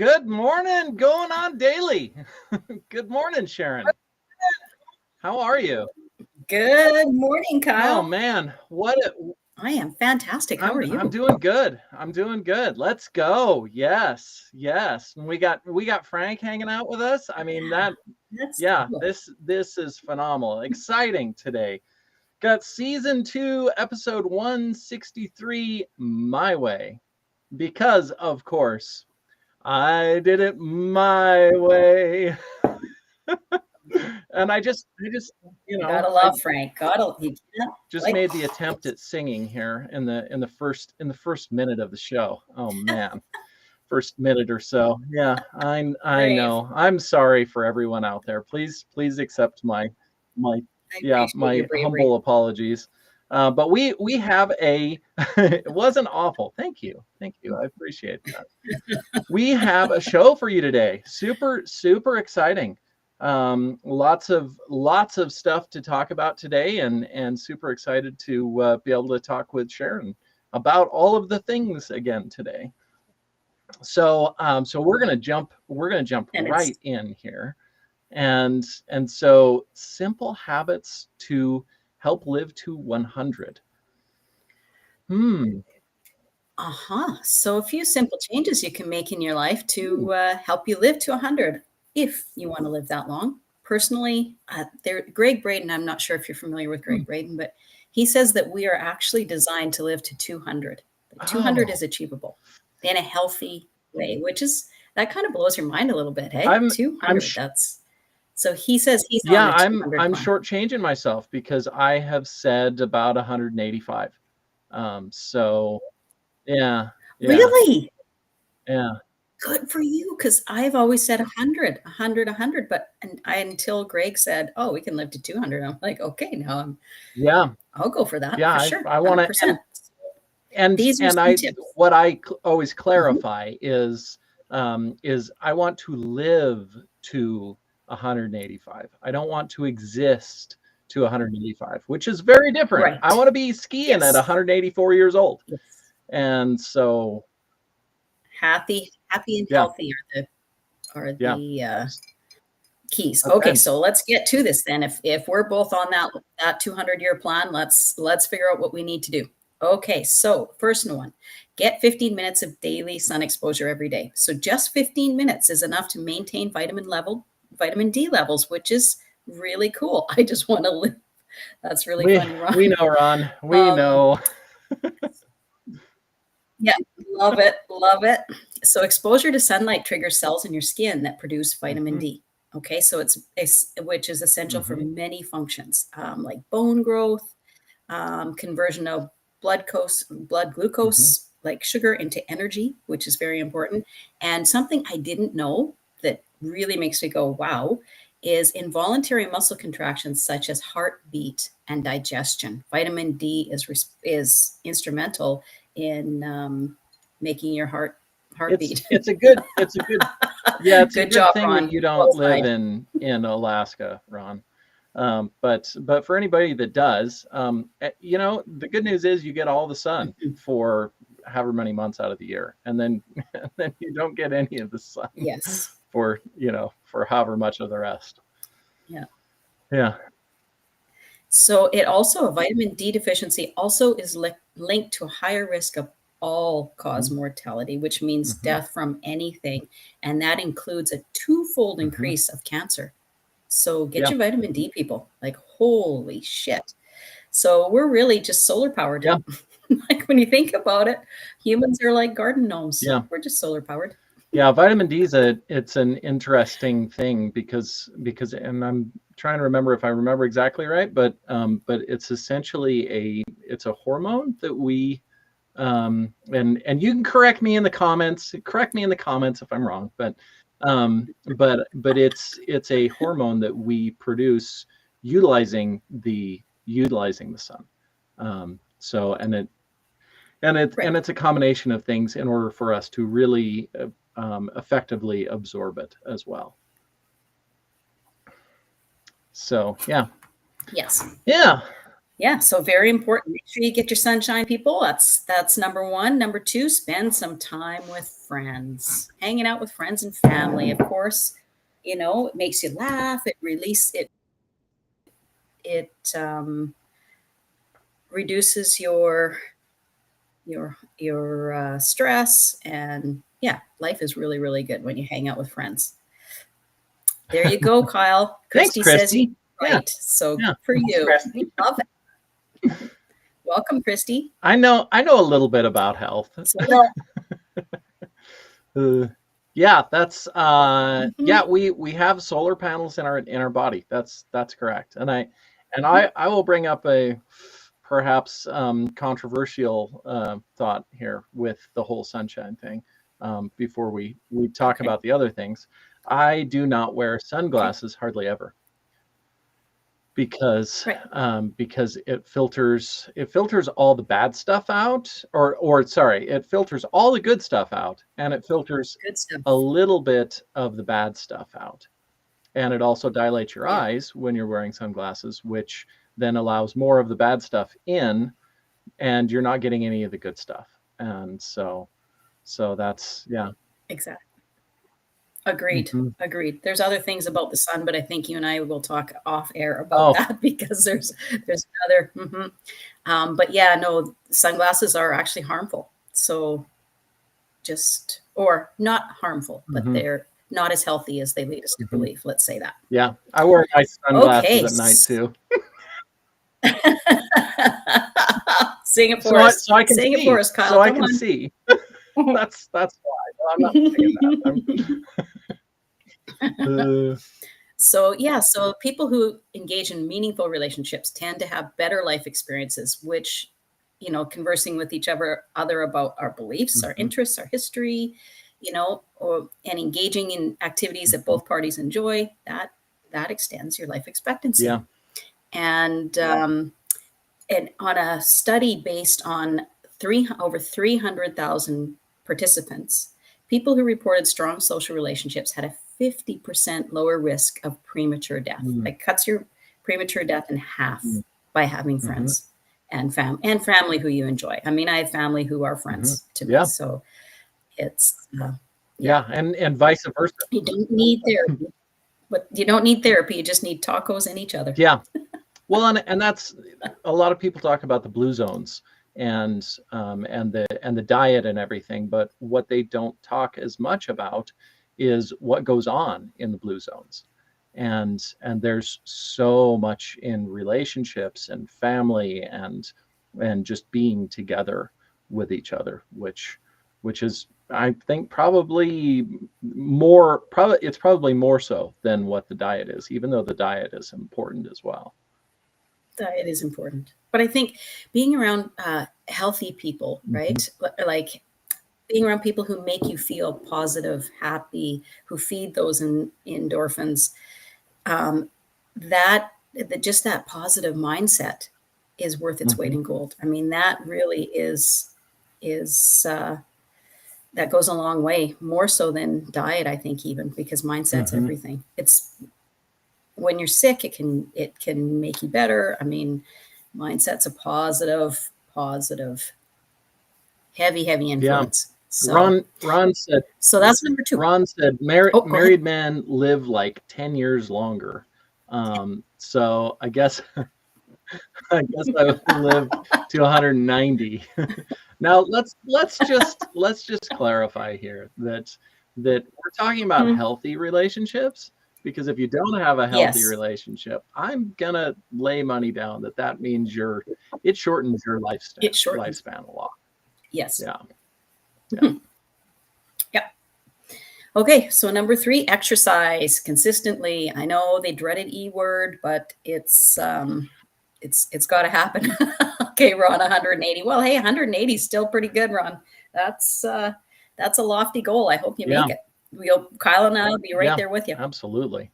Good morning, going on daily. Good morning, Sharon. How are you? Good morning, Oh Kyle. man, I am fantastic. How are you? I'm doing good. Let's go. Yes. And we got Frank hanging out with us. I mean That's cool. this is phenomenal. Exciting today. Got season 2, episode 163 my way. Because of course, I did it my way. And I just Gotta love Frank. You can't just like. made the attempt at singing here in the first minute of the show. Oh man. First minute or so. Yeah, I Brave. know. I'm sorry for everyone out there. Please accept my I appreciate your bravery. humble apologies. But we have a it wasn't awful. Thank you. I appreciate that. We have a show for you today. Super exciting. Lots of stuff to talk about today, and super excited to be able to talk with Sharon about all of the things again today. So we're gonna jump right in here, and so simple habits to help live to 100. So a few simple changes you can make in your life to help you live to 100 if you want to live that long. Personally, Greg Braden, I'm not sure if you're familiar with Greg Braden, but he says that we are actually designed to live to 200. 200 is achievable in a healthy way, that kind of blows your mind a little bit, hey? 200, so he says he's on the 200 I'm plan. shortchanging myself because I have said about 185. So yeah. Really? Yeah. Good for you, because I've always said 100, but until Greg said, "Oh, we can live to 200," I'm like, "Okay, now I'll go for that." Yeah, for sure. I want to. And what I always clarify is I want to live to 185. I don't want to exist to 185, which is very different. Right. I want to be skiing at 184 years old. Yes. And so happy and healthy are the keys. Okay, so let's get to this then. If we're both on that 200-year plan, let's figure out what we need to do. Okay, so first one, get 15 minutes of daily sun exposure every day. So just 15 minutes is enough to maintain vitamin D levels, which is really cool. I just want to live. That's really funny, Ron. We know, Ron. We know. Yeah, love it. So exposure to sunlight triggers cells in your skin that produce vitamin D. Okay, so which is essential for many functions, like bone growth, conversion of blood glucose, like sugar, into energy, which is very important. And something I didn't know that really makes me go, wow, is involuntary muscle contractions such as heartbeat and digestion. Vitamin D is instrumental in making your heart beat. It's a good good job, thing Ron. that you don't live in Alaska, Ron. But for anybody that does, the good news is you get all the sun for however many months out of the year, and then you don't get any of the sun. Yes. For however much of the rest. Yeah. So it also, a vitamin D deficiency also is linked to a higher risk of all-cause mortality, which means death from anything, and that includes a twofold increase of cancer. So get your vitamin D, people. Like, holy shit. So we're really just solar powered. Yeah. Like, when you think about it, humans are like garden gnomes. Yeah. We're just solar powered. Yeah, vitamin D is it's an interesting thing because and I'm trying to remember if I remember exactly right, but it's essentially it's a hormone that we and you can correct me in the comments if I'm wrong, but it's a hormone that we produce utilizing the sun. So it's a combination of things in order for us to really effectively absorb it as well. So Yes. Yeah. Yeah, so very important. Make sure you get your sunshine, people. That's number one. Number two, spend some time with friends. Hanging out with friends and family, of course. It makes you laugh. It reduces your stress, and yeah, life is really, really good when you hang out with friends. There you go, Kyle. Thanks, Christy says Christy. you're Yeah. right. So Yeah. good for Thanks, you. Christy. Love it. Welcome, Christy. I know a little bit about health. So, yeah, that's yeah, we have solar panels in our body. That's correct. And I will bring up a perhaps controversial thought here with the whole sunshine thing before we talk okay. about the other things. I do not wear sunglasses hardly ever because Right. because it filters all the bad stuff out, or sorry, it filters all the good stuff out, and it filters Good stuff. a little bit of the bad stuff out. And it also dilates your Yeah. eyes when you're wearing sunglasses, which then allows more of the bad stuff in, and you're not getting any of the good stuff. And so that's, yeah. Exactly. Agreed. Mhm. Agreed. There's other things about the sun, but I think you and I will talk off air about that because there's other. But yeah, no, sunglasses are actually harmful. So or not harmful, but they're not as healthy as they lead us to believe. Let's say that. Yeah, I wear nice sunglasses Okay. at night too. Sing it for us. So I can Sing see. it for us, Kyle. So I Come can on. see. That's why. No, I'm not saying that. So yeah, so people who engage in meaningful relationships tend to have better life experiences, which, conversing with each other about our beliefs, our interests, our history, and engaging in activities that both parties enjoy, that extends your life expectancy. Yeah. And on a study based on over 300,000 participants, people who reported strong social relationships had a 50% lower risk of premature death. It cuts your premature death in half by having friends and family who you enjoy. I mean, I have family who are friends to me, so it's yeah, and vice versa. You don't need therapy, but you don't need therapy. You just need tacos and each other. Yeah. Well, and that's, a lot of people talk about the blue zones and the diet and everything, but what they don't talk as much about is what goes on in the blue zones. And there's so much in relationships and family and just being together with each other, which is, I think, it's probably more so than what the diet is, even though the diet is important as well. Diet is important, but I think being around healthy people, right? Like being around people who make you feel positive, happy, who feed those endorphins, just that positive mindset is worth its weight in gold. I mean, that really is that goes a long way, more so than diet, I think, even because mindset's everything. It's when you're sick, it can make you better. I mean, mindset's a positive, heavy influence. Yeah. So, Ron said. So that's number 2. Ron said married men live like 10 years longer. So I guess I will live to 190. Now let's just clarify here that we're talking about healthy relationships, because if you don't have a healthy relationship, I'm gonna lay money down that means it shortens your lifespan a lot. Yes. Yeah. Yep. Okay, so number 3, exercise consistently. I know the dreaded E word, but it's got to happen. Okay, Ron, 180. Well, hey, 180 is still pretty good, Ron. That's a lofty goal. I hope you make it. Kyle and I will be right there with you. Absolutely.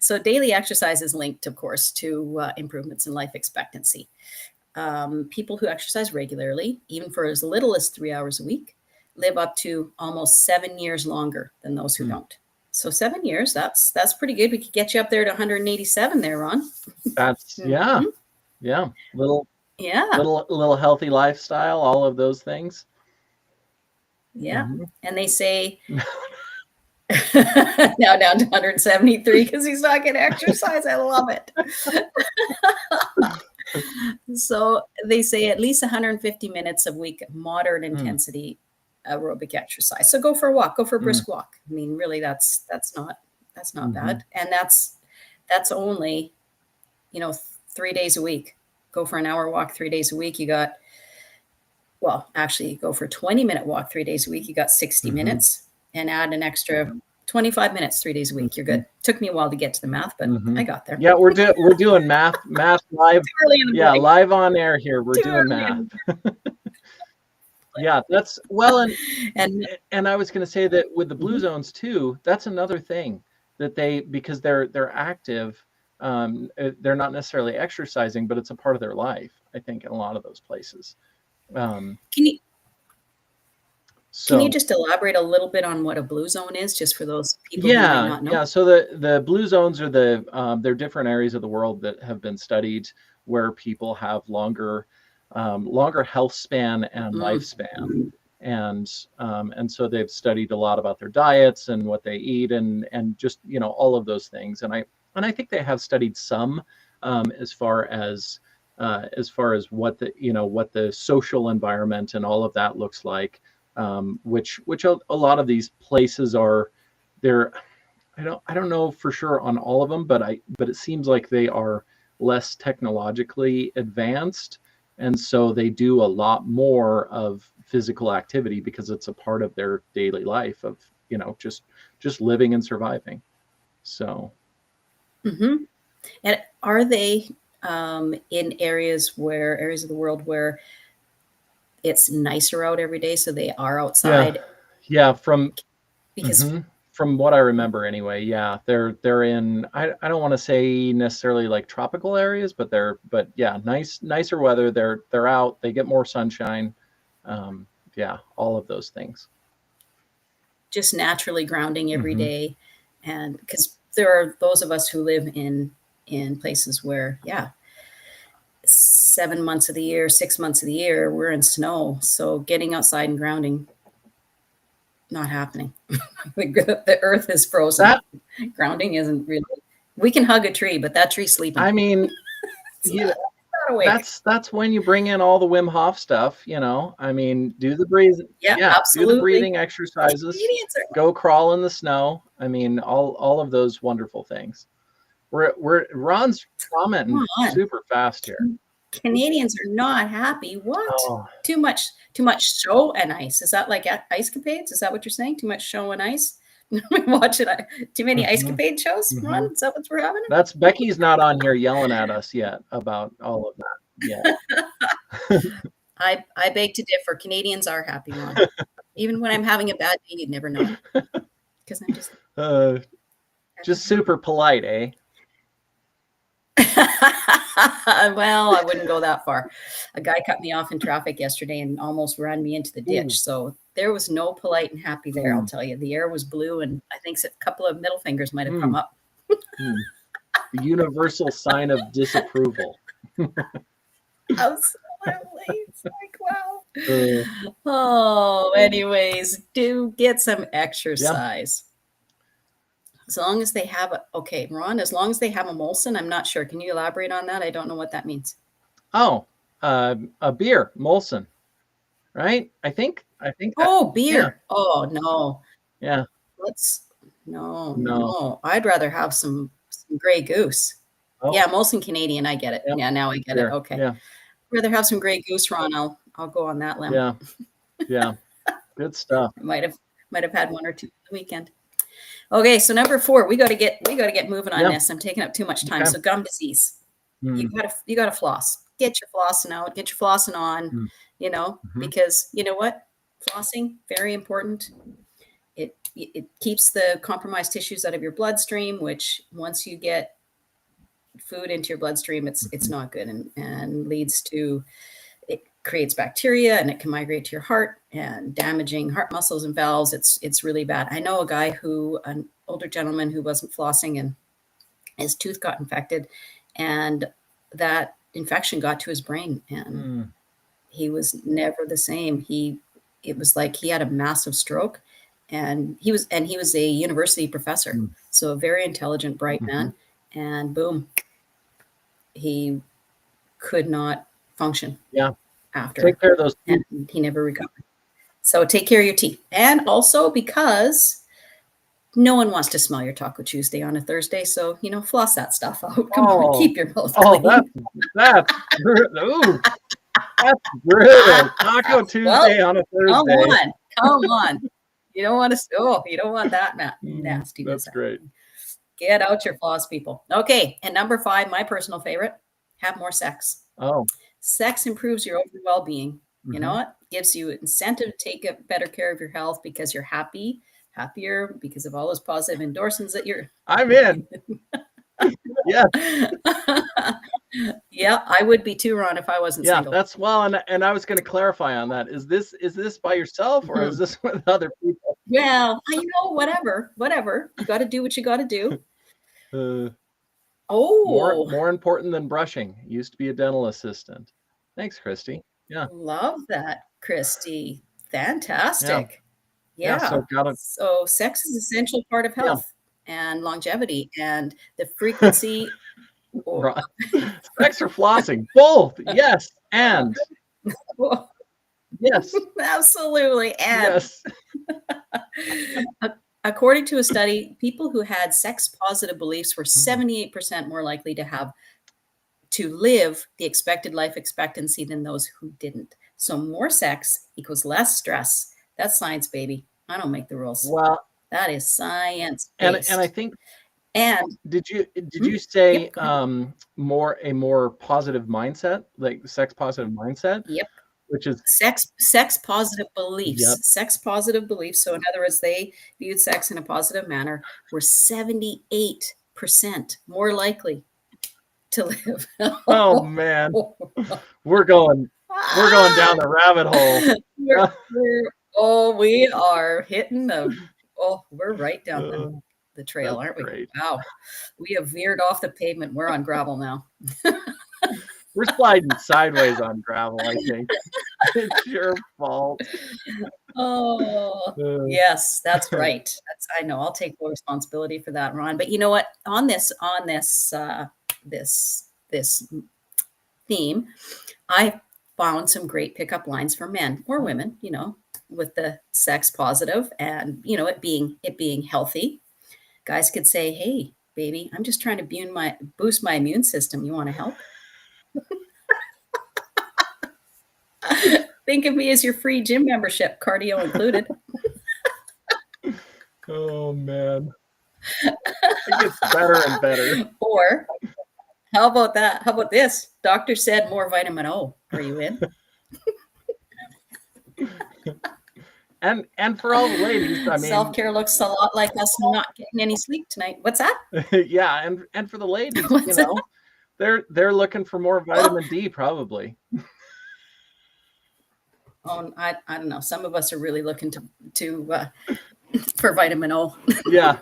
So daily exercise is linked, of course, to improvements in life expectancy. People who exercise regularly, even for as little as 3 hours a week, live up to almost 7 years longer than those who don't. So 7 years, that's pretty good. We could get you up there to 187 there, Ron. That's yeah, Mhm. yeah. Little Yeah, little healthy lifestyle, all of those things. yeah. Mhm. And they say now down to 173 because he's not getting exercise. I love it. So they say at least 150 minutes a week of moderate Mm, intensity aerobic exercise. So go for a walk, go for a mm, brisk walk. I mean, really, that's not mhm, bad, and that's only 3 days a week. Go for an hour walk 3 days a week. You got well, actually, you go for a 20-minute walk 3 days a week. You got 60 mhm, minute, and add an extra 25 minutes 3 days a week. You're mhm, good. Took me a while to get to the math, but I mhm. got there. Yeah, we're doing math live. Too early in the Yeah, morning. live on air here. We're Too doing early math. in Yeah, that's well, and and I was going to say that with the blue mhm. zones too, that's another thing that they because they're active, they're not necessarily exercising, but it's a part of their life. I think in a lot of those places. Um, Can you can you so just elaborate a little bit on what a blue zone is, just for those people who might yeah, not know? yeah. So the blue zones are they're different areas of the world that have been studied where people have longer health span and Mm, lifespan, and so they've studied a lot about their diets and what they eat and just all of those things. And I think they have studied some as far as what the social environment and all of that looks like, which a lot of these places are they're I don't know for sure on all of them, but it seems like they are less technologically advanced, and so they do a lot more of physical activity because it's a part of their daily life of just living and surviving. So mhm. And are they, in areas of the world where it's nicer out every day, so they are yeah, outside? yeah. From Because hmm From what I remember, anyway, yeah, they're in. I don't want to say necessarily like tropical areas, but yeah, nicer weather. They're out. They get more sunshine. Um, yeah, all of those things. just naturally grounding every Hmm day, and because there are those of us who live in places where, yeah, 7 months of the year, 6 months of the year, we're in snow. So getting outside and grounding, not happening. The earth is frozen. That Grounding isn't really. We can hug a tree, but that tree's sleeping. I mean, It's yeah, not awake. that's when you bring in all the Wim Hof stuff. I mean, Yeah, do the absolutely. breathing exercises, Canadians are go crawl in the snow. I mean, all of those wonderful things. We're Ron's commenting come on. super fast here. Canadians are not happy. What? Oh, Too much show and ice. Is that like ice capades? Is that what you're saying? Too much show and ice? Watching too many ice hmm capade shows, hmm Ron? Is that what we're having? That's Becky's not on here yelling at us yet about all of that yet. I beg to differ. Canadians are happy, Ron. Even when I'm having a bad day, you'd never know because I'm just Uh, just super polite, eh? well, I wouldn't go that far. A guy cut me off in traffic yesterday and almost ran me into the Ooh, ditch. So there was no polite and happy there, I'll mm, tell you. The air was blue, and I think a couple of middle fingers might have come mm, up. mm. The universal sign of disapproval. Absolutely. It's like, wow. Uh, Oh, anyways, do get some yeah. exercise. As long as they have okay, Ron, as long as they have a Molson, I'm not sure. Can you elaborate on that? I don't know what that means. Oh, a beer, Molson, right? I think that. Oh, Yeah, beer. Oh, no. yeah. Let's no, No. no. I'd rather have some Grey Goose. Oh, Yeah, Molson Canadian, I get it. yep. Yeah, now I get it. Beer. Okay. Yeah, Rather have some Grey Goose, Ron. I'll go on that limb. yeah, yeah. Good stuff. I might have had one or two the weekend. Okay, so number 4, we gotta get moving on Yeah. this. I'm taking up too much time. Okay. So gum disease. Mm, You gotta floss. Get your flossing out, get your flossing on, mm, mhm, because you know what? Flossing, very important. It keeps the compromised tissues out of your bloodstream, which once you get food into your bloodstream, it's mhm, not good, and leads to creates bacteria and it can migrate to your heart and damaging heart muscles and valves. It's really bad. I know an older gentleman who wasn't flossing and his tooth got infected, and that infection got to his brain, and he was never the same. It was like he had a massive stroke, and he was a university professor, so a very intelligent, bright man, and boom, he could not function. Yeah. After. Take care of those teeth. And he never recovered. So take care of your teeth. And also because no one wants to smell your Taco Tuesday on a Thursday. So, floss that stuff out. Come on, keep your mouth clean. That's brutal. That's brutal. Taco Tuesday on a Thursday. Come on. You don't want that nasty. That's great. Get out your floss, people. Okay. And number 5, my personal favorite, have more sex. Oh. Sex improves your overall well-being. You know what? Gives you incentive to take better care of your health because you're happier because of all those positive endorphins that I'm in. Yeah. Yeah, I would be too, Ron, if I wasn't single. Yeah, that's and I was going to clarify on that. Is this by yourself or is this with other people? Well, whatever. You got to do what you got to do. More important than brushing. Used to be a dental assistant. Thanks, Christy. Yeah. Love that, Christy. Fantastic. Yeah. So sex is an essential part of health and longevity and the frequency. Sex or flossing? Both. Yes. And. Yes. Absolutely. And. Yes. According to a study, people who had sex-positive beliefs were 78% more likely to live the expected life expectancy than those who didn't. So more sex equals less stress. That's science, baby. I don't make the rules. Well, that is science. And I think. And did you say a more positive mindset, like sex positive mindset? Yep. Which is sex positive beliefs. Yep. Sex positive beliefs. So in other words, they viewed sex in a positive manner, were 78% more likely to live. Oh man. We're going down the rabbit hole. We are hitting we're right down the trail, aren't we? Great. Wow. We have veered off the pavement. We're on gravel now. We're sliding sideways on gravel, I think. It's your fault. Yes, that's right. I know. I'll take full responsibility for that, Ron. But you know what? On this theme, I found some great pickup lines for men or women, with the sex positive and, it being healthy. Guys could say, "Hey, baby, I'm just trying to boost my immune system. You want to help?" Think of me as your free gym membership, cardio included. Oh, man. It gets better and better. Or how about that? How about this? Doctor said more vitamin O. Are you in? And for all the ladies, I mean, self-care looks a lot like us not getting any sleep tonight. What's that? Yeah, and for the ladies, they're looking for more vitamin D probably. I don't know. Some of us are really looking to for vitamin O. Yeah.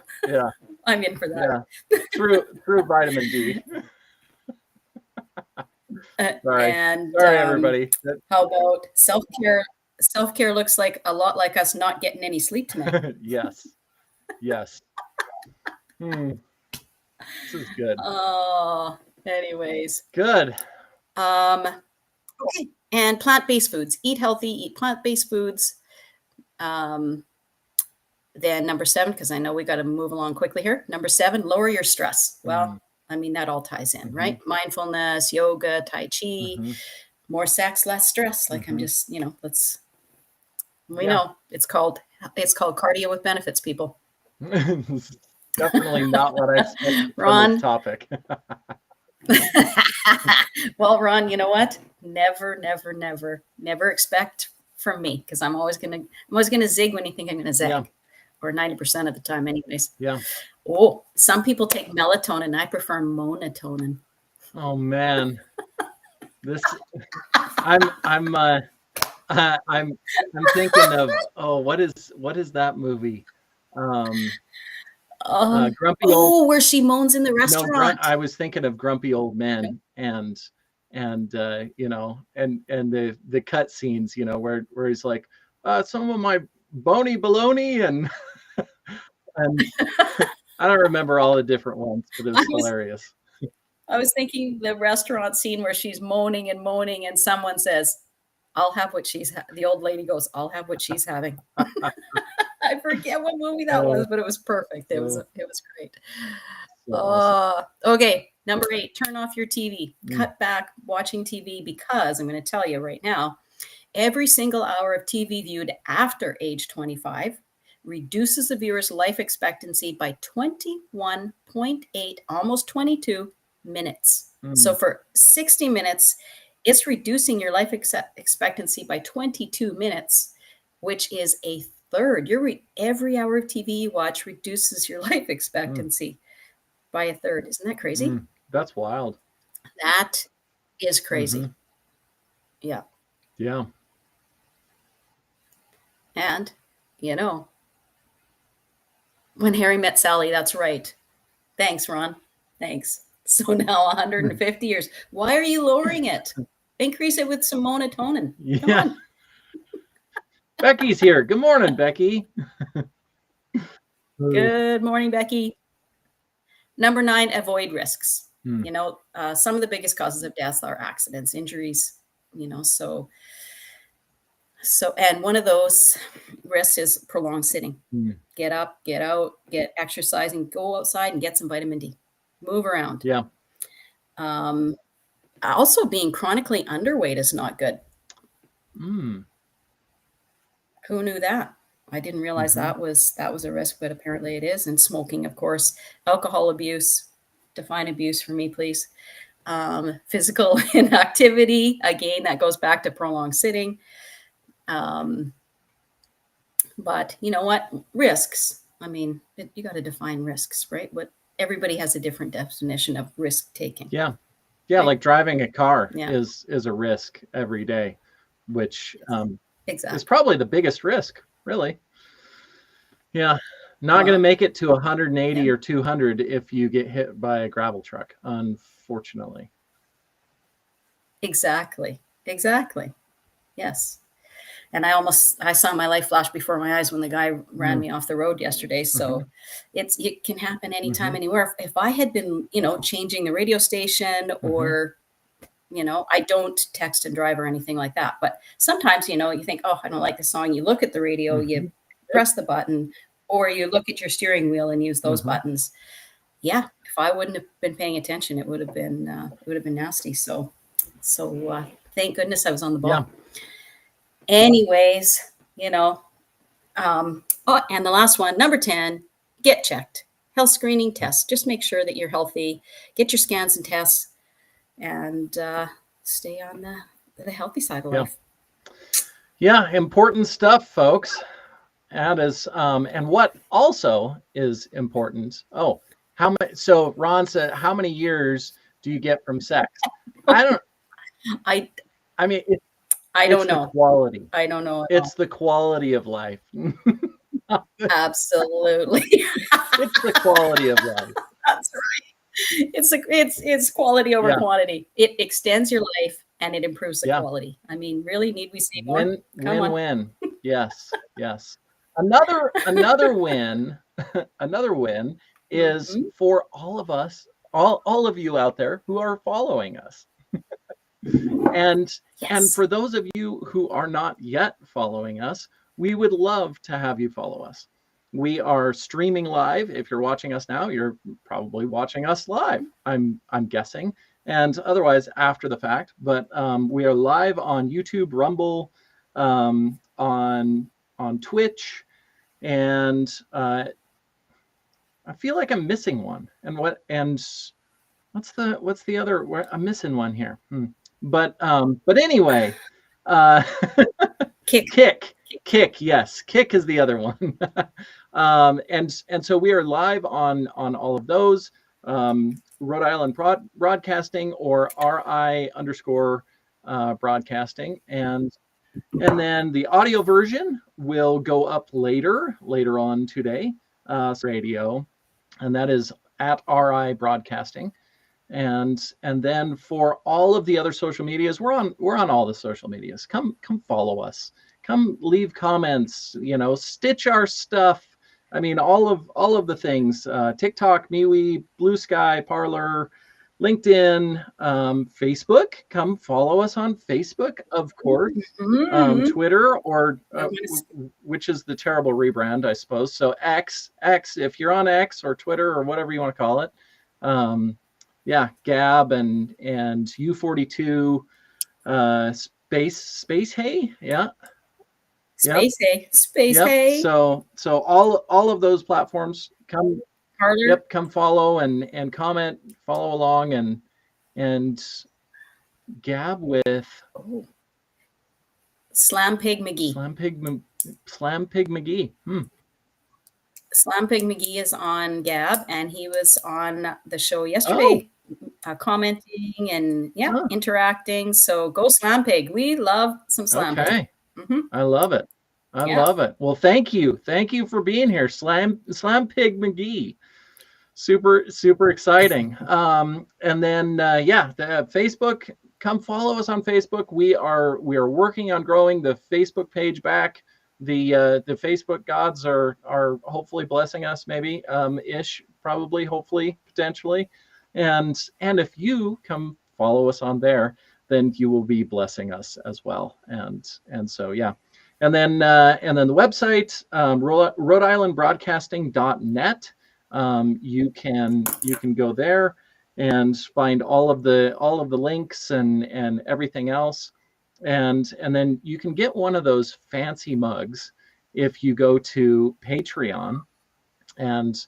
I'm in for that. Yeah. Through vitamin D. Sorry, everybody. How about self-care? Self-care looks like a lot like us not getting any sleep tonight. Yes. This is good. Anyways. Good. Okay. And plant-based foods. Eat healthy, eat plant-based foods. Then number 7, because I know we got to move along quickly here. Number 7, lower your stress. Well, I mean, that all ties in, right? Mindfulness, yoga, Tai Chi, more sex, less stress. Like I'm just, know it's called cardio with benefits, people. Definitely not what I expected Ron, from this topic. Well, Ron, you know what? Never expect from me, because I'm always gonna zig when you think I'm gonna zag, or 90% of the time, anyways. Yeah. Oh, some people take melatonin. I prefer monatonin. Oh man, this I'm thinking of, oh, what is that movie? Grumpy Old. Oh, where she moans in the No, restaurant. I was thinking of Grumpy Old Men, and you know, and the cut scenes, you know, where he's like, some of my bony baloney, and and I don't remember all the different ones, but it was hilarious. I was thinking the restaurant scene where she's moaning and moaning, and someone says, "I'll have what she's." The old lady goes, "I'll have what she's having." I forget what movie that was, but it was perfect. It was great. So awesome. Okay, number 8, turn off your TV. Cut back watching TV, because I'm going to tell you right now, every single hour of TV viewed after age 25 reduces the viewer's life expectancy by 21.8, almost 22 minutes. So for 60 minutes, it's reducing your life expectancy by 22 minutes, which is a third. Every hour of TV you watch reduces your life expectancy by a third. Isn't that crazy? That's wild. That is crazy. Yeah. Yeah. And, you know, When Harry Met Sally, that's right. Thanks, Ron. Thanks. So now 150 years. Why are you lowering it? Increase it with some melatonin. Come on. Becky's here. Good morning, Becky. Good morning, Becky. Number 9, avoid risks. You know, some of the biggest causes of death are accidents, injuries, you know, so and one of those risks is prolonged sitting. Get up, get out, get exercising, go outside and get some vitamin D. Move around. Yeah. Also, being chronically underweight is not good. Who knew that? I didn't realize that was a risk, but apparently it is. And smoking, of course. Alcohol abuse. Define abuse for me, please. Physical inactivity. Again, that goes back to prolonged sitting. But you know what? Risks. I mean, you got to define risks, right? Everybody has a different definition of risk taking. Yeah. Yeah. Right? Like driving a car is a risk every day, which is probably the biggest risk, really. Yeah. Not going to make it to 180 or 200 if you get hit by a gravel truck, unfortunately. Exactly. Yes. And I saw my life flash before my eyes when the guy ran me off the road yesterday. So it can happen anytime, anywhere. If I had been, you know, changing the radio station or, you know, I don't text and drive or anything like that. But sometimes, you know, you think, oh, I don't like the song. You look at the radio, you press the button, or you look at your steering wheel and use those buttons. Yeah. If I wouldn't have been paying attention, it would have been nasty. So thank goodness I was on the ball. Yeah. Anyways, you know, and the last one, number 10, get checked. Health screening tests. Just make sure that you're healthy. Get your scans and tests, and stay on the healthy side of life. Yeah, important stuff, folks. That is, and what also is important. Oh, how many? So Ron said, how many years do you get from sex? I mean. I don't know. Quality. I don't know. It's the quality of life. Absolutely. It's the quality of life. That's right. It's quality over quantity. It extends your life and it improves the quality. I mean, really, need we say more? Win. Yes. Another win. Another win is for all of us, all of you out there who are following us. And for those of you who are not yet following us, we would love to have you follow us. We are streaming live. If you're watching us now, you're probably watching us live, I'm guessing, and otherwise after the fact. But we are live on YouTube, Rumble, on Twitch, and I feel like I'm missing one. And what's the other? I'm missing one here. But anyway, Kick. Yes, Kick is the other one. And so we are live on all of those, Rhode Island Broadcasting or RI_, broadcasting, and then the audio version will go up later on today, radio, and that is at RI Broadcasting. And then for all of the other social medias, we're on all the social medias. Come follow us. Come leave comments. Stitch our stuff. I mean, all of the things. TikTok, MeWe, Blue Sky, Parlor, LinkedIn, Facebook. Come follow us on Facebook, of course. Twitter, or which is the terrible rebrand, I suppose. So X, if you're on X or Twitter or whatever you want to call it. Gab and U42, space hey, space hey. So all of those platforms, come Parlor. Come follow and comment, follow along, and Gab with Slam Pig McGee. Slam Pig McGee. Slam Pig McGee is on Gab, and he was on the show yesterday, commenting and interacting. So go Slam Pig. We love some Slam Pig. I love it. I love it. Well, thank you for being here, Slam Pig McGee. Super exciting. And then the Facebook. Come follow us on Facebook. We are working on growing the Facebook page back. The Facebook gods are hopefully blessing us, maybe probably, hopefully, potentially, and if you come follow us on there, then you will be blessing us as well. And so and then the website, RhodeIslandBroadcasting.net. You can go there and find all of the links and everything else. And then you can get one of those fancy mugs if you go to Patreon. And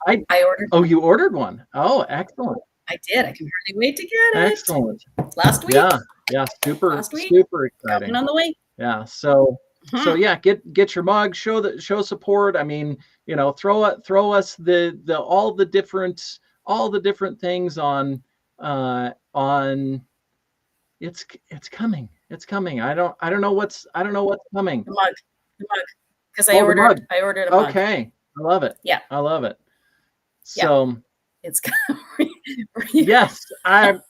I ordered. Oh, you ordered one? Oh, excellent. I did. I can hardly wait to get it. Excellent. Last week. Yeah, super exciting. Coming on the way. Yeah. So get your mug, show support. I mean, throw us all the different things on it's coming. It's coming. I don't know what's coming. The mug. Because I ordered a mug. Okay. I love it. Yeah. I love it. So it's yes, that's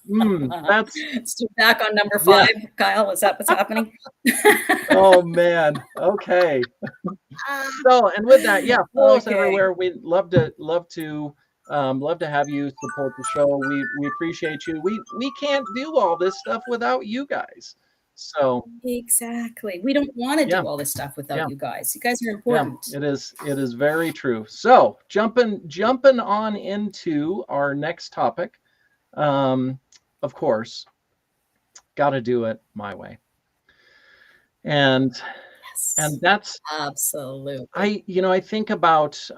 back on number 5, Kyle. Is that what's happening? Oh man. Okay. So, and with that, follow us everywhere. We'd love to have you support the show. We appreciate you. We can't do all this stuff without you guys. So exactly, we don't want to do all this stuff without you guys. You guys are important. It is very true. So jumping on into our next topic, of course, got to do it my way, and that's absolutely. I think about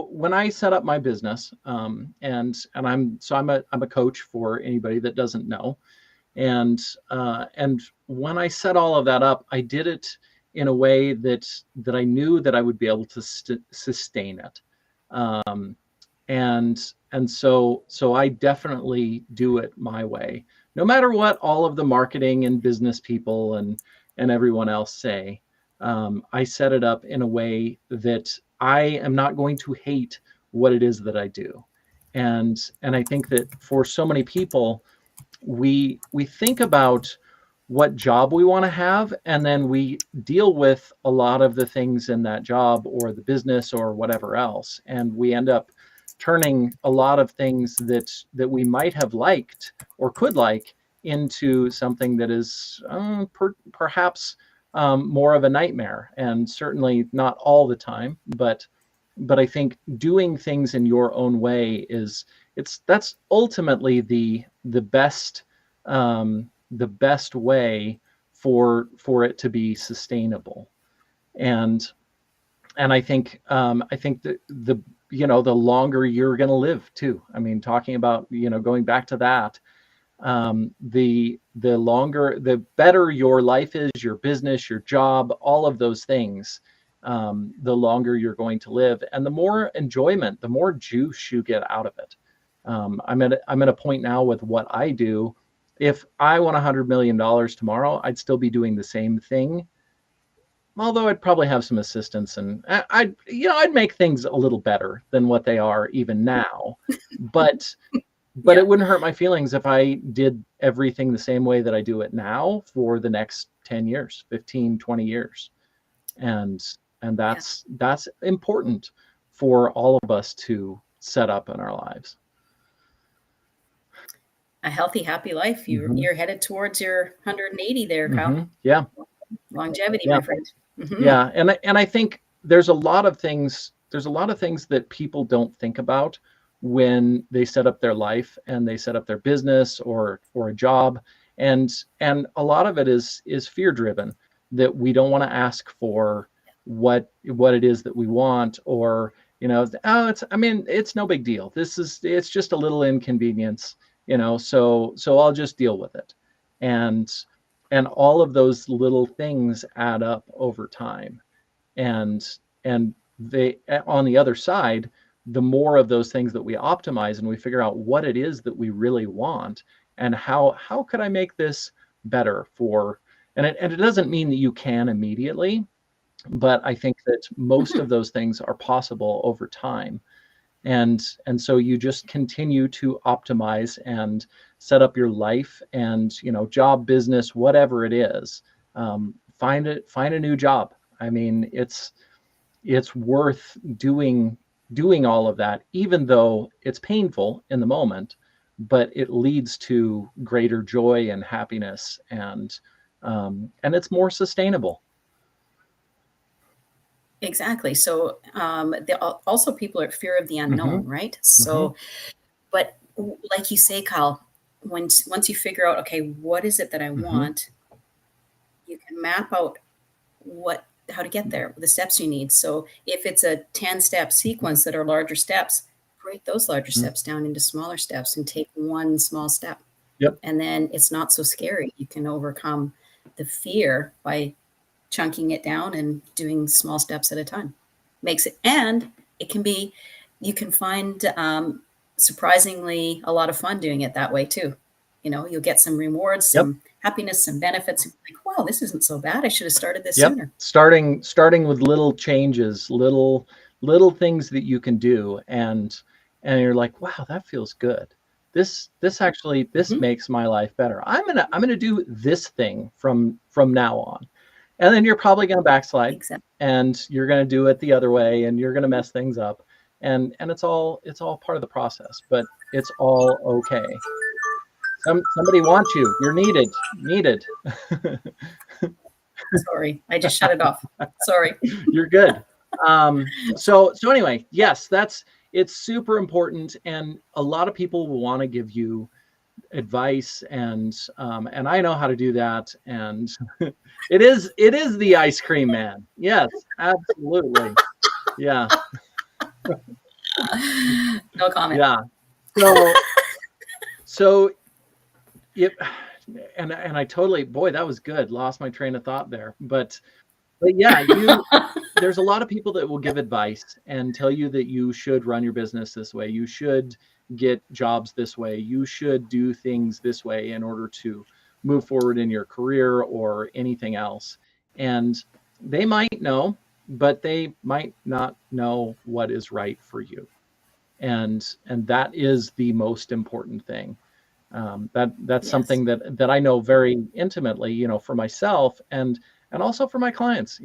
when I set up my business, and I'm a coach for anybody that doesn't know. And when I set all of that up, I did it in a way that I knew that I would be able to sustain it. And so I definitely do it my way, no matter what all of the marketing and business people and everyone else say. I set it up in a way that I am not going to hate what it is that I do. And I think that for so many people, we think about what job we want to have, and then we deal with a lot of the things in that job or the business or whatever else, and we end up turning a lot of things that we might have liked or could like into something that is perhaps more of a nightmare, and certainly not all the time, but I think doing things in your own way that's ultimately the best way for it to be sustainable. And I think that the longer you're going to live too. I mean, talking about going back to that, the better your life is, your business, your job, all of those things, the longer you're going to live, and the more enjoyment, the more juice you get out of it. I'm at a point now with what I do if I won $100 million tomorrow, I'd still be doing the same thing. Although I'd probably have some assistance, and I'd make things a little better than what they are even now. But Yeah. it wouldn't hurt my feelings if I did everything the same way that I do it now for the next 10 years, 15, 20 years. And that's important for all of us to set up in our lives. A healthy, happy life. You're headed towards your 180 there, Kyle. Yeah. Longevity, my friend. Yeah. And I think there's a lot of things that people don't think about when they set up their life and they set up their business or a job. And a lot of it is fear driven, that we don't want to ask for what it is that we want, or, it's no big deal. It's just a little inconvenience, so I'll just deal with it. And all of those little things add up over time. And they, on the other side, the more of those things that we optimize and we figure out what it is that we really want, and how could I make this better for, and it doesn't mean that you can immediately, but I think that most of those things are possible over time. And so you just continue to optimize and set up your life and, job, business, whatever it is. Find a new job. I mean, it's worth doing all of that, even though it's painful in the moment, but it leads to greater joy and happiness, and it's more sustainable. Exactly. So also people are fear of the unknown, right? So, but like you say, Kyle, once you figure out, okay, what is it that I want, you can map out how to get there, the steps you need. So if it's a 10-step sequence that are larger steps, break those larger steps down into smaller steps and take one small step. Yep. And then it's not so scary. You can overcome the fear by chunking it down and doing small steps at a time. And it can be, you can find surprisingly a lot of fun doing it that way too. You'll get some rewards, some happiness, some benefits. Like, wow, this isn't so bad. I should have started this sooner. Starting with little changes, little things that you can do, and you're like, wow, that feels good. This actually makes my life better. I'm gonna do this thing from now on. And then you're probably going to backslide, and you're going to do it the other way, and you're going to mess things up, and it's all part of the process. But it's all okay. Somebody wants you. You're needed. Sorry, I just shut it off. Sorry. You're good. So anyway, yes, it's super important, and a lot of people will want to give you advice, and I know how to do that, and it is the ice cream man. Yes, absolutely. Yeah. No comment. Yeah. So and I totally, boy, that was good. Lost my train of thought there, but yeah, there's a lot of people that will give advice and tell you that you should run your business this way. You should get jobs this way. You should do things this way in order to move forward in your career or anything else. And they might know, but they might not know what is right for you. And that is the most important thing. That's something that I know very intimately, for myself and also for my clients.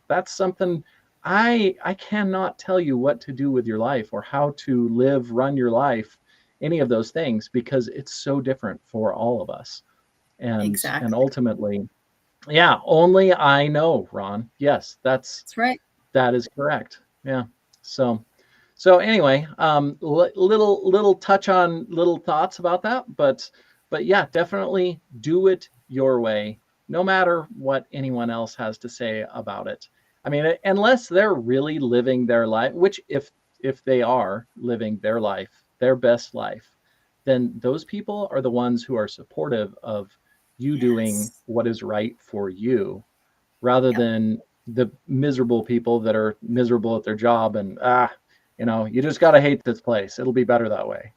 That's something I cannot tell you what to do with your life or how to run your life, any of those things, because it's so different for all of us. And ultimately, only I know, Ron. Yes, that's right. That is correct. Yeah. So anyway, little touch on little thoughts about that, but yeah, definitely do it your way, no matter what anyone else has to say about it. I mean, unless they're really living their life, which if they are living their life, their best life, then those people are the ones who are supportive of you doing what is right for you, rather than the miserable people that are miserable at their job and you just got to hate this place. It'll be better that way.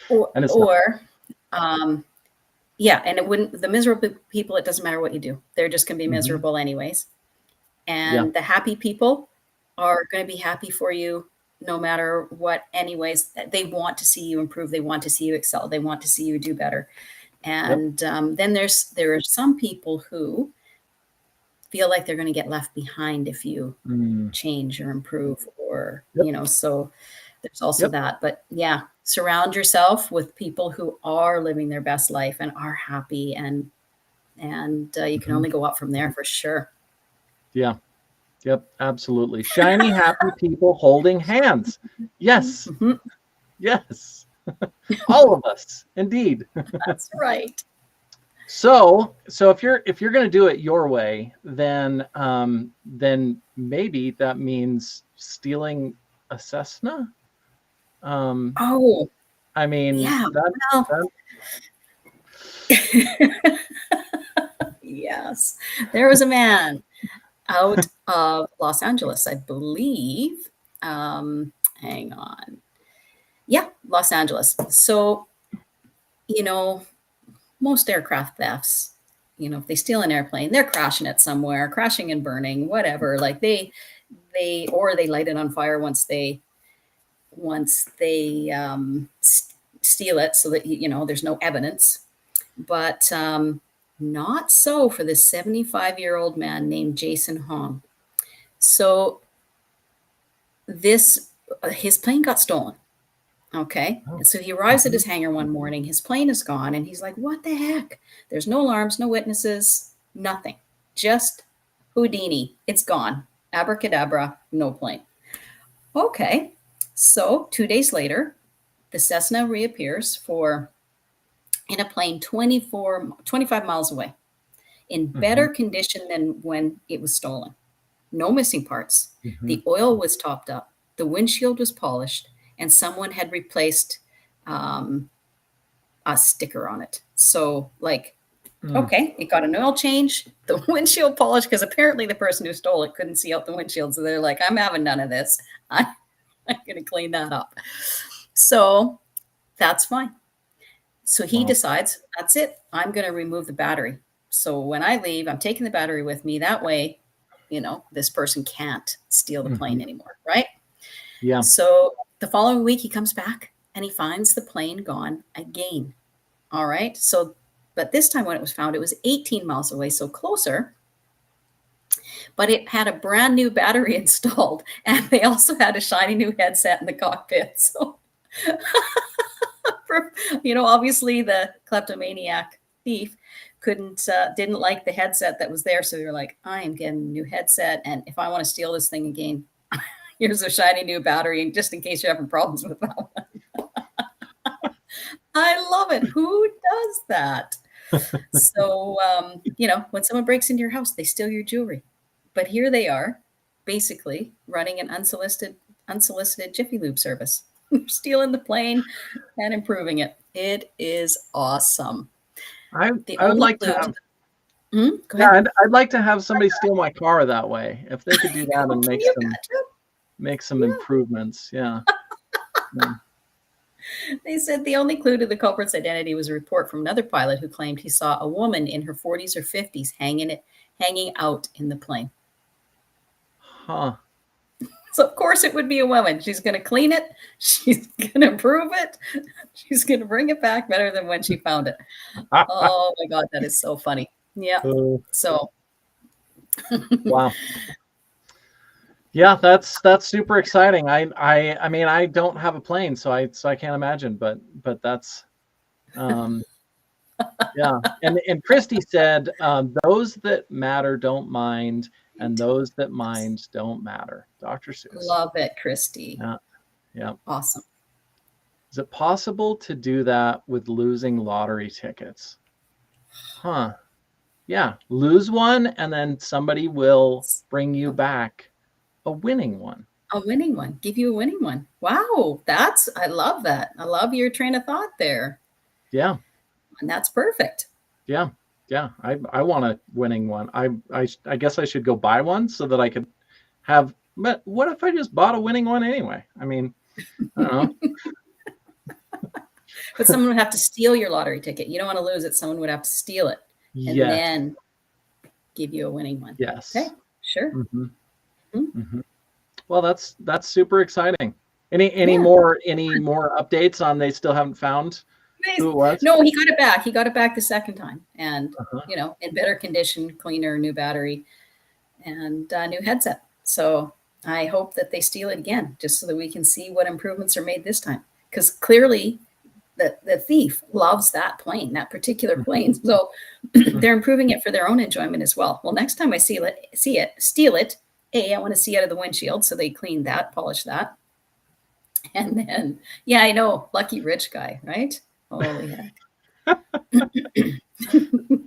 or Yeah, and it wouldn't, the miserable people, it doesn't matter what you do. They're just going to be Mm-hmm. miserable anyways. Yeah. And the happy people are going to be happy for you no matter what anyways. They want to see you improve. They want to see you excel. They want to see you do better. Yep. And then there are some people who feel like they're going to get left behind if you change or improve, or, Yep. you know, so there's also Yep. that. But yeah, surround yourself with people who are living their best life and are happy, and you can only go up from there for sure. Yeah. Yep. Absolutely. Shiny, happy people holding hands. Yes. Mm-hmm. Yes. All of us, indeed. That's right. So if you're going to do it your way, then maybe that means stealing a Cessna. Oh, I mean, yeah. that Well, yes, there was a man out of Los Angeles, I believe. Hang on. Yeah, Los Angeles. So, you know, most aircraft thefts, you know, if they steal an airplane, they're crashing it somewhere, crashing and burning, whatever. Like or they light it on fire once they steal it, so that, you know, there's no evidence. But not so for this 75-year-old man named Jason Hong. So his plane got stolen. Okay. And so he arrives at his hangar one morning, his plane is gone, and he's like, what the heck? There's no alarms, no witnesses, nothing. Just Houdini. It's gone. Abracadabra, no plane. Okay. So 2 days later, the Cessna reappears in a plane 25 miles away, in better condition than when it was stolen. No missing parts. The oil was topped up. The windshield was polished, and someone had replaced a sticker on it. So, like, okay, it got an oil change, the windshield polish, because apparently the person who stole it couldn't see out the windshield. So they're like, I'm having none of this. I'm going to clean that up. So that's fine. So he decides, that's it. I'm going to remove the battery. So when I leave, I'm taking the battery with me. That way, you know, this person can't steal the plane anymore, right? Yeah. So the following week he comes back and he finds the plane gone again. All right. So, but this time when it was found, it was 18 miles away, so closer. But it had a brand new battery installed, and they also had a shiny new headset in the cockpit. So, you know, obviously the kleptomaniac thief didn't like the headset that was there. So you're like, I am getting a new headset, and if I want to steal this thing again, here's a shiny new battery, and just in case you're having problems with that one. I love it. Who does that? So, you know, when someone breaks into your house, they steal your jewelry. But here they are, basically running an unsolicited Jiffy Lube service, stealing the plane and improving it. It is awesome. I would like to have. Go Yeah, ahead. I'd like to have somebody steal my car that way. If they could do that and make some improvements. Yeah. They said the only clue to the culprit's identity was a report from another pilot who claimed he saw a woman in her 40s or 50s hanging out in the plane. Huh. So of course it would be a woman. She's going to clean it. She's going to improve it. She's going to bring it back better than when she found it. Oh my God, that is so funny. Yeah. So. Wow. Yeah, that's super exciting. I mean, I don't have a plane, so I can't imagine, but that's yeah. And Christy said, those that matter don't mind, and those that mind don't matter. Dr. Seuss. Love it, Christy. Yeah. Yeah. Awesome. Is it possible to do that with losing lottery tickets? Huh. Yeah. Lose one, and then somebody will bring you back a winning one. A winning one. Give you a winning one. Wow. I love that. I love your train of thought there. Yeah. And that's perfect. Yeah. Yeah. I want a winning one. I guess I should go buy one so that I could have, but what if I just bought a winning one anyway? I mean, I don't know. But someone would have to steal your lottery ticket. You don't want to lose it. Someone would have to steal it and Yes. then give you a winning one. Yes. Okay, sure. Mm-hmm. Mm-hmm. Mm-hmm. Well, that's super exciting. Any Yeah. more updates on they still haven't found who it was? No, he got it back. He got it back the second time, and Uh-huh. in better condition, cleaner, new battery, and new headset. So I hope that they steal it again, just so that we can see what improvements are made this time. Because clearly, the thief loves that plane, that particular plane. So they're improving it for their own enjoyment as well. Well, next time I steal it. I want to see out of the windshield, so they clean that, polish that, and then I know, lucky rich guy, right? Holy heck.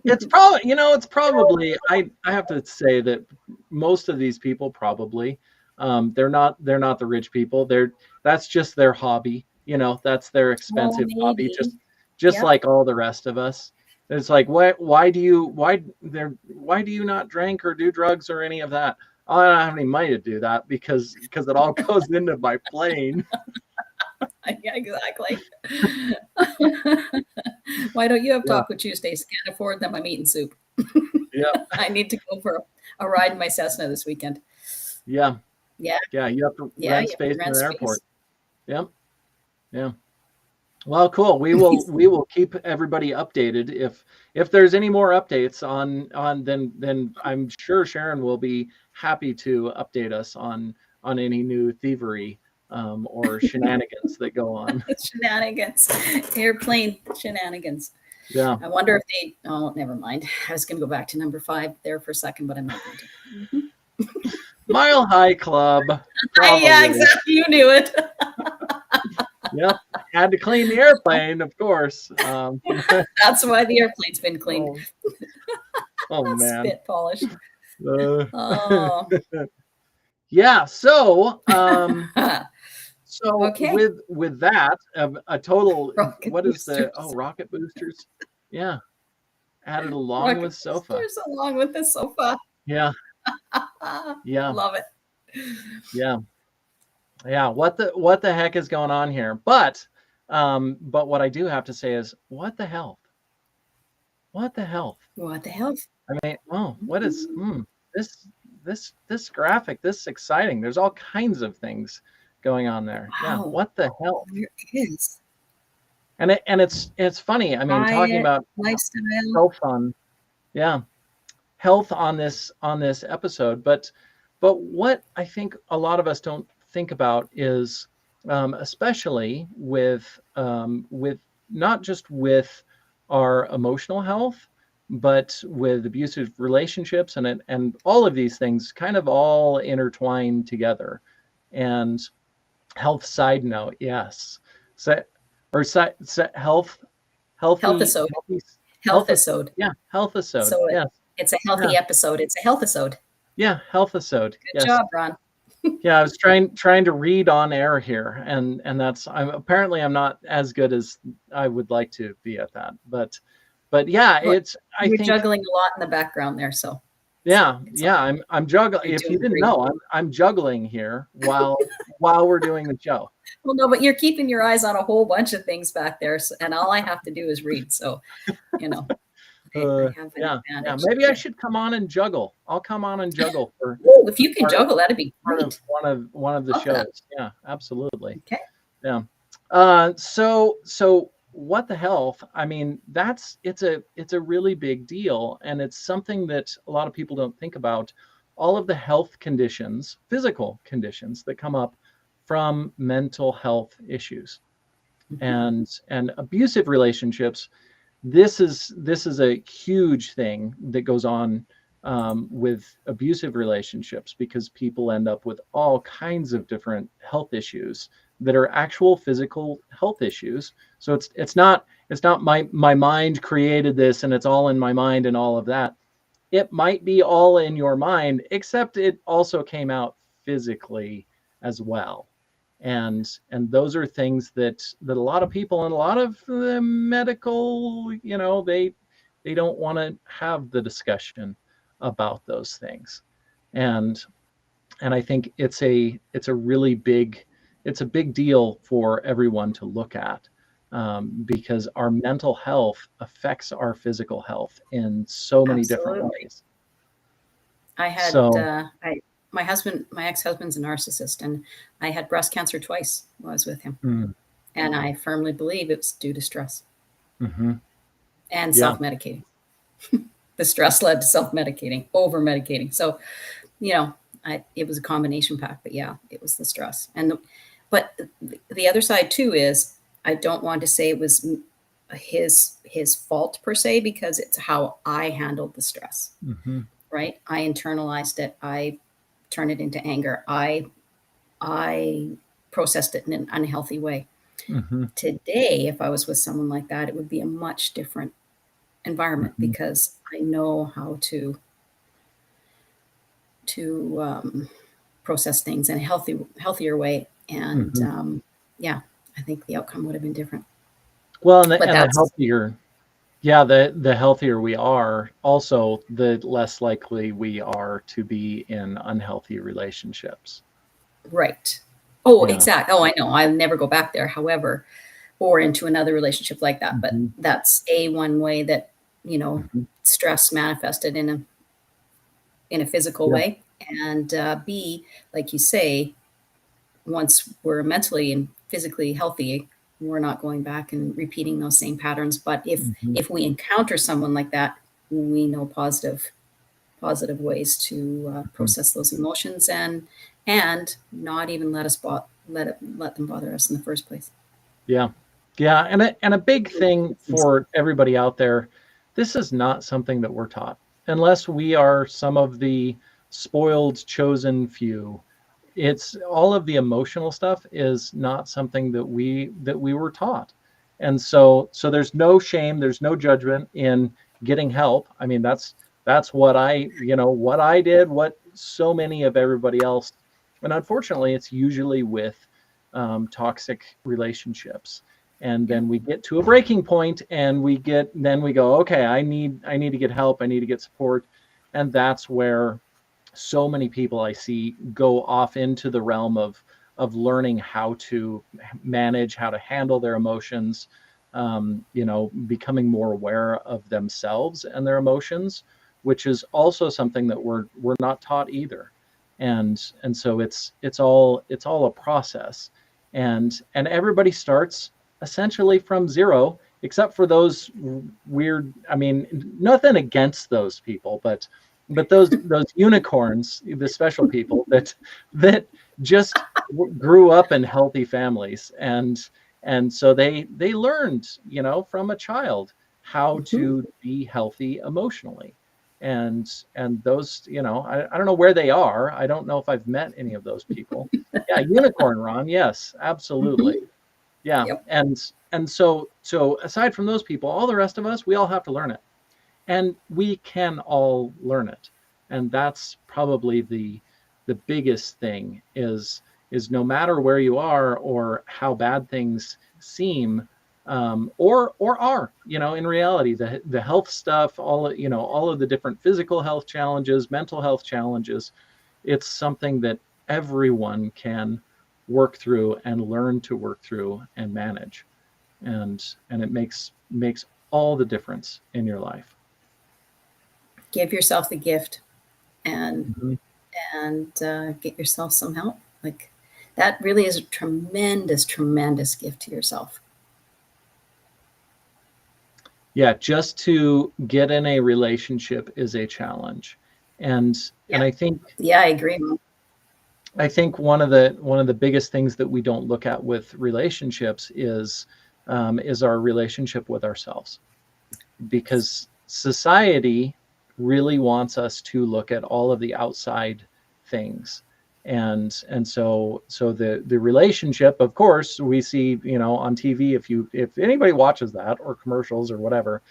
It's probably I have to say that most of these people probably they're not the rich people. That's just their hobby. That's their expensive hobby, just like all the rest of us. It's like, why do you not drink or do drugs or any of that? I don't have any money to do that because it all goes into my plane. Yeah, exactly. Why don't you have Taco Tuesdays? Can't afford them. I'm eating soup. Yeah. I need to go for a ride in my Cessna this weekend. Yeah. Yeah. Yeah. You have to rent space in an airport. Yeah. Yeah. Well, cool. We will keep everybody updated. If there's any more updates on then I'm sure Sharon will be happy to update us on any new thievery or shenanigans that go on. Shenanigans, airplane shenanigans. Yeah. I wonder if they. Oh, never mind. I was going to go back to number 5 there for a second, but I'm not going to. Mm-hmm. Mile High Club. Yeah, exactly. You knew it. Yep. Had to clean the airplane, of course. That's why the airplane's been cleaned. Oh man. Spit polished. Yeah. So. Okay. with that, a total rocket what boosters. Is the rocket boosters? Yeah, added along rocket with sofa. Along with the sofa. Yeah, yeah, love it. Yeah. What the heck is going on here? But what I do have to say is, what the hell? What the hell? What the hell? I mean, what is this graphic? This is exciting. There's all kinds of things going on there. Wow. Yeah, what the hell? There is. And it's funny. I mean, talking about lifestyle, so fun. Yeah, health on this episode. But what I think a lot of us don't think about is, especially with not just with our emotional health, but with abusive relationships and all of these things kind of all intertwined together. And health side note, yes. Health episode. Yeah, health episode. So yes. It's a healthy episode. It's a health episode. Yeah, health episode. Good job, Ron. Yeah, I was trying to read on air here, and that's I'm not as good as I would like to be at that. But yeah, you're juggling a lot in the background there, so. Yeah, I'm juggling. If you didn't know, I'm juggling here while we're doing the show. Well, no, but you're keeping your eyes on a whole bunch of things back there, and all I have to do is read. So, I have an advantage. Maybe I should come on and juggle. I'll come on and juggle for. If you can juggle, that'd be great. One of the shows. Yeah, absolutely. Okay. Yeah. So what the health? I mean, it's a really big deal, and it's something that a lot of people don't think about. All of the health conditions, physical conditions that come up from mental health issues, and abusive relationships. This is a huge thing that goes on with abusive relationships, because people end up with all kinds of different health issues that are actual physical health issues. So it's not my mind created this and it's all in my mind and all of that. It might be all in your mind, except it also came out physically as well. And those are things that a lot of people and a lot of the medical, they don't want to have the discussion about those things. And I think it's a really big, it's a big deal for everyone to look at. because our mental health affects our physical health in so many different Absolutely. ways. I had So, my ex-husband's a narcissist, and I had breast cancer twice while I was with him, mm, and I firmly believe it was due to stress hmm and yeah, self-medicating. The stress led to self-medicating, over-medicating. So, you know, it was a combination pack, but yeah, it was the stress. But the other side too is I don't want to say it was his fault per se, because it's how I handled the stress. hmm Right? I internalized it. I turned it into anger. I processed it in an unhealthy way. hmm Today, if I was with someone like that, it would be a much different environment hmm because I know how to process things in a healthier way. And hmm yeah, I think the outcome would have been different. Well, But and the that's healthier, yeah, the healthier we are, also the less likely we are to be in unhealthy relationships. right. Oh, Yeah. exactly. Oh, I know. I'll never go back there. However, or into another relationship like that. But hmm that's a one way that hmm stress manifested in a physical Yeah. way, and B, like you say, once we're mentally and physically healthy, we're not going back and repeating those same patterns. But if hmm if we encounter someone like that, we know positive ways to hmm process those emotions and not even let them bother us in the first place. Yeah. Yeah. And a big thing for everybody out there, this is not something that we're taught unless we are some of the spoiled chosen few. It's all of the emotional stuff is not something that we were taught. And so there's no shame, there's no judgment in getting help. I mean, that's what what I did, what so many of everybody else. And unfortunately, it's usually with toxic relationships. And Yeah. then we get to a breaking point, and then we go, okay, I need to get help, I need to get support. And that's where so many people I see go off into the realm of learning how to manage, how to handle their emotions, becoming more aware of themselves and their emotions, which is also something that we're not taught either. And so it's all a process, and everybody starts essentially from zero, except for those weird. I mean, nothing against those people, but those unicorns, the special people that just grew up in healthy families, and so they learned, from a child how Mhm. to be healthy emotionally. And those, I don't know where they are. I don't know if I've met any of those people. Yeah, unicorn, Ron. Yes, absolutely. Mhm. Yeah. Yep. And so aside from those people, all the rest of us, we all have to learn it, and we can all learn it. And that's probably the biggest thing is no matter where you are or how bad things seem, or are, in reality, the health stuff, all of the different physical health challenges, mental health challenges, it's something that everyone can work through and learn to work through and manage. And it makes all the difference in your life. Give yourself the gift and Mhm. get yourself some help. Like that really is a tremendous, tremendous gift to yourself. Yeah, just to get in a relationship is a challenge. And Yeah. I think Yeah, I agree. one of the biggest things that we don't look at with relationships is our relationship with ourselves, because society really wants us to look at all of the outside things. And so the relationship, of course, we see, on TV, if anybody watches that or commercials or whatever,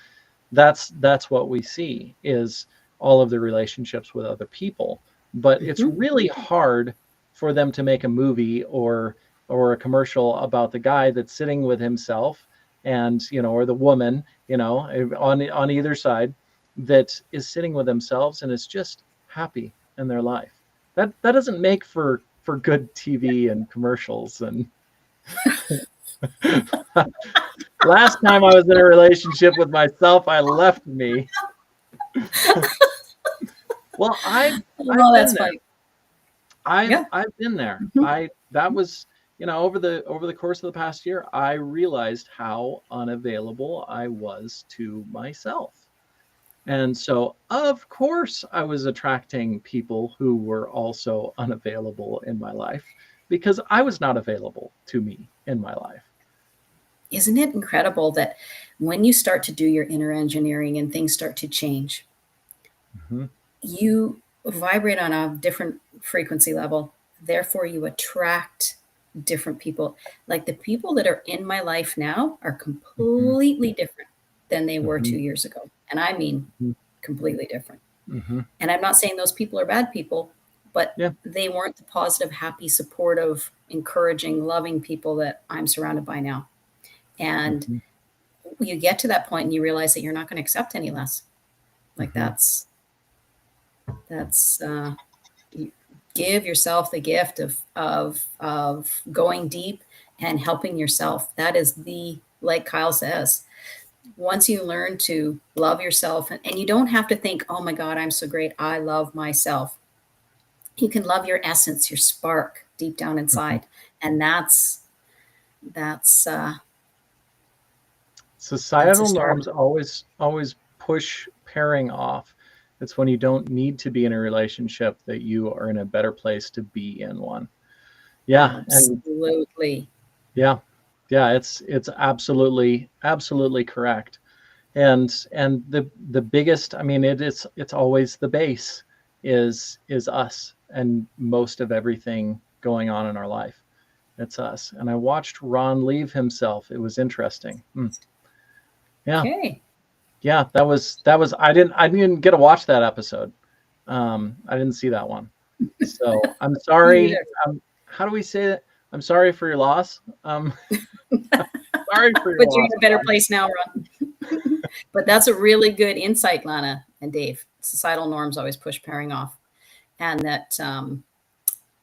that's what we see is all of the relationships with other people. But it's Mhm. really hard for them to make a movie or a commercial about the guy that's sitting with himself, and or the woman, on either side, that is sitting with themselves and is just happy in their life. That doesn't make for good TV and commercials. And Last time I was in a relationship with myself, I left me. Well, I've Oh, been that's there. funny. Yeah. I've been there. Mhm. That was, over the course of the past year, I realized how unavailable I was to myself. And so, of course, I was attracting people who were also unavailable in my life because I was not available to me in my life. Isn't it incredible that when you start to do your inner engineering and things start to change, Mm-hmm. you vibrate on a different frequency level. Therefore, you attract different people. Like the people that are in my life now are Mm-hmm. completely different than they were Mm-hmm. 2 years ago. And I mean, completely different. Mm-hmm. And I'm not saying those people are bad people, but Yeah. they weren't the positive, happy, supportive, encouraging, loving people that I'm surrounded by now. And Mm-hmm. you get to that point and you realize that you're not going to accept any less. Like Mm-hmm. that's you give yourself the gift of going deep and helping yourself. That is the, like Kyle says, once you learn to love yourself, and you don't have to think, oh my God, I'm so great, I love myself. You can love your essence, your spark deep down Mm-hmm. inside, and that's that's a Societal start. norms always push pairing off. It's when you don't need to be in a relationship that you are in a better place to be in one. Yeah, and Absolutely. yeah, yeah, it's absolutely correct. And the biggest, I mean, it's always the base is us and most of everything going on in our life. It's us. And I watched Ron leave himself. It was interesting. Yeah. Okay. Yeah, that was I didn't get to watch that episode. I didn't see that one. So I'm Me sorry. neither. How do we say that? I'm sorry for your loss. Sorry for your But you're loss, in a better Ron. place now, Ron. But that's a really good insight, Lana and Dave. Societal norms always push pairing off, and that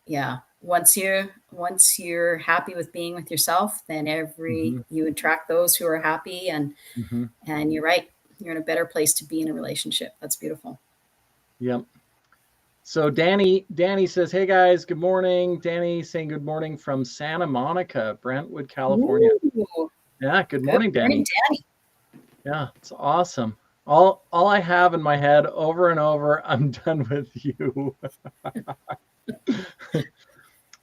yeah, once you're happy with being with yourself, then Mm-hmm, you attract those who are happy, mm-hmm. and you're right. You're in a better place to be in a relationship. That's beautiful. Yep. So Danny says, "Hey guys, good morning." Danny saying good morning from Santa Monica, Brentwood, California. Ooh, Yeah, good good morning, morning, Danny. Danny. Yeah, it's awesome. All I have in my head over and over, I'm done with you.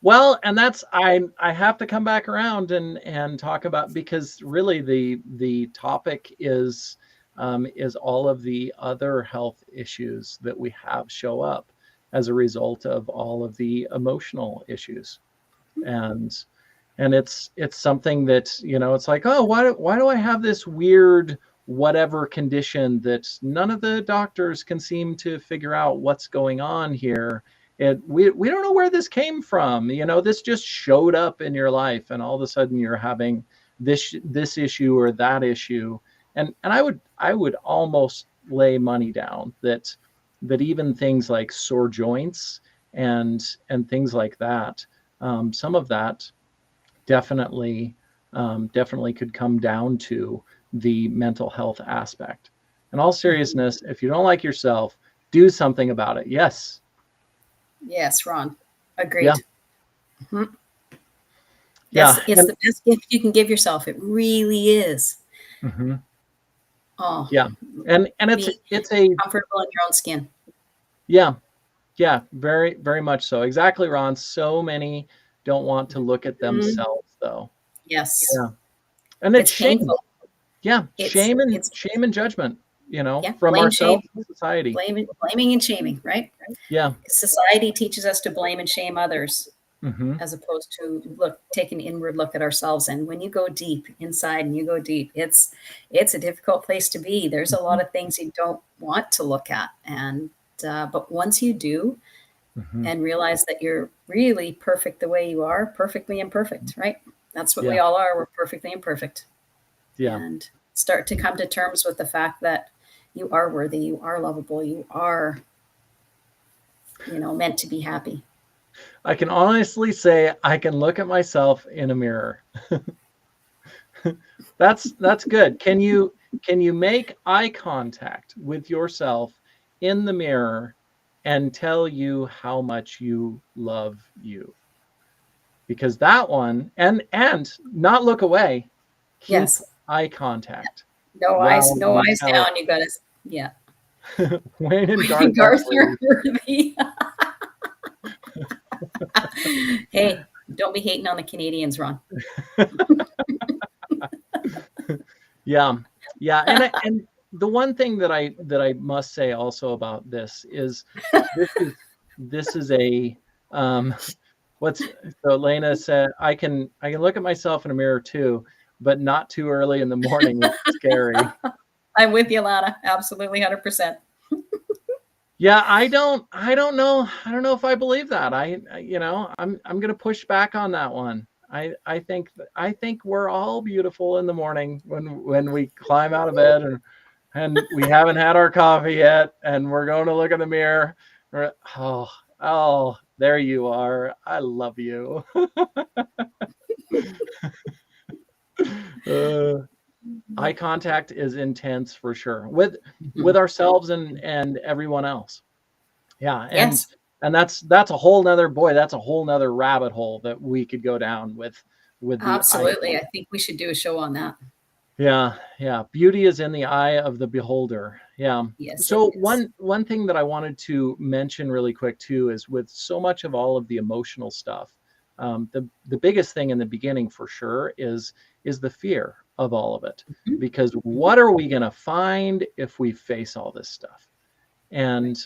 Well, and that's I have to come back around and talk about, because really the topic is all of the other health issues that we have show up as a result of all of the emotional issues. and and it's something that, it's like, oh, why do I have this weird whatever condition that none of the doctors can seem to figure out what's going on here. We don't know where this came from. This just showed up in your life, and all of a sudden you're having this issue or that issue. And I would almost lay money down that even things like sore joints and things like that, some of that definitely definitely could come down to the mental health aspect. In all Mhm. seriousness, if you don't like yourself, do something about it. Yes. Yes, Ron. Yeah. Agreed. Mhm. Yeah. It's And the best gift you can give yourself. It really is. mhm, Oh, yeah. And it's be it's a comfortable in your own skin. yeah, yeah, very very much so. Exactly, Ron. So many don't want to look at Mhm. themselves though. Yes. Yeah. And it's It's shame. painful. Yeah, It's shame and judgment, yeah, from blame, shame, ourselves and society. blaming and shaming, right? Yeah. Society teaches us to blame and shame others Mhm. as opposed to take an inward look at ourselves. And when you go deep inside and you go deep, it's a difficult place to be. There's a lot Mhm. of things you don't want to look at, and but once you do Mhm. and realize that you're really perfect the way you are, perfectly imperfect, right? That's what we Yeah. all are. We're perfectly imperfect, Yeah. and start to come to terms with the fact that you are worthy, you are lovable, you are, meant to be happy. I can honestly say I can look at myself in a mirror. That's good. Can you make eye contact with yourself in the mirror and tell you how much you love you? Because that one, and not look away, keep Yes. eye contact No while you eyes tell down. You got to, yeah. Wayne and Wayne Garth and are Garth are worthy. worthy. Hey, don't be hating on the Canadians, Ron. Yeah, yeah, and the one thing that I must say also about this is this is a what's so Elena said I can look at myself in a mirror too, but not too early in the morning. It's scary. I'm with you, Lana. Absolutely, 100%. Yeah, I don't know if I believe that. I'm going to push back on that one. I think we're all beautiful in the morning when we climb out of bed and we haven't had our coffee yet and we're going to look in the mirror. Oh, oh, there you are. I love you. uh, eye contact is intense for sure with ourselves and everyone else. Yeah, Yes, and that's a whole nother boy. That's a whole nother rabbit hole that we could go down with the eye absolutely. I contact. think we should do a show on that. Yeah, yeah. Beauty is in the eye of the beholder. Yeah. Yes, it So is. one thing that I wanted to mention really quick too is with so much of all of the emotional stuff, the biggest thing in the beginning for sure is the fear of all of it. Mhm, Because mhm. what are we going to find if we face all this stuff? Right. And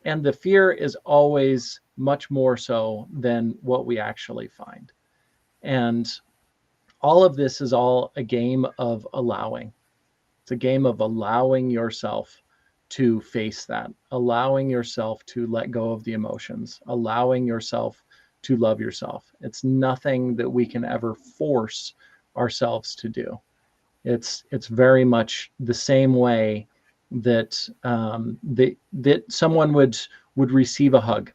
and the fear is always much more so than what we actually find. And all of this is all a game of allowing. It's a game of allowing yourself to face that, allowing yourself to let go of the emotions, allowing yourself to love yourself. It's nothing that we can ever force ourselves to do. It's very much the same way that someone would receive a hug.